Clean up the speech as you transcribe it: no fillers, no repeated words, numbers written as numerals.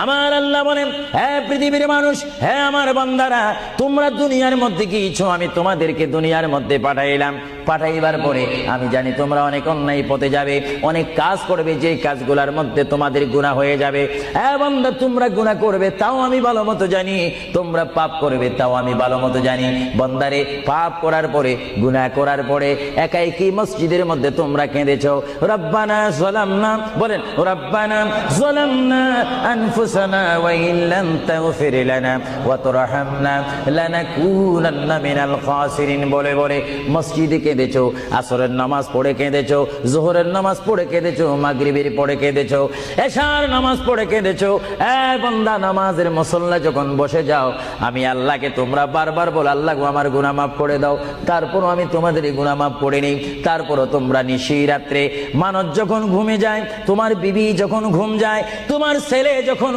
আমার আল্লাহ বলেন, হে পৃথিবীর মানুষ, হে আমার বান্দারা, তোমরা দুনিয়ার মধ্যে কি ইচ্ছো আমি তোমাদেরকে দুনিয়ার মধ্যে পাঠাইলাম। পাঠাইবার পরে আমি জানি তোমরা অনেক অন্যায় পথে যাবে, অনেক কাজ করবে, যে কাজগুলোর মধ্যে তোমাদের গুনাহ হয়ে যাবে। হ্যাঁ বান্দা, তোমরা গুনাহ করবে তাও আমি ভালো মতো জানি, তোমরা পাপ করবে তাও আমি ভালো মতো জানি। বান্দারে, পাপ করার পরে, গুনাহ করার পরে একাই কি মসজিদের মধ্যে তোমরা কেঁদেছো, রব্বানা যালামনা, বলেন রব্বানা যালামনা আনফুসানা ওয়া ইল্লাম তাগফির লানা ওয়া তুরহামনা লানাকুনান্না মিনাল খাসিরিন বলে বলে মসজিদে কেঁদেছো, আসরের নামাজ পড়ে কেঁদেছো, যোহরের নামাজ পড়ে কেঁদেছো, মাগরিবের পড়ে কেঁদেছো, এশার নামাজ পড়ে কেঁদেছো। এ বান্দা, নামাজের মুসল্লা যখন বসে যাও, আমি আল্লাহকে তোমরা বারবার বল, আল্লাহ গো আমার গুনাহ মাফ করে দাও। তারপরও আমি তোমাদের গুনাহ মাফ করে নেই। তারপরও তোমরা নিশি রাত্রে, মানুষ যখন ঘুমে যায়, তোমার বিবি যখন ঘুম যায়, তোমার ছেলে যখন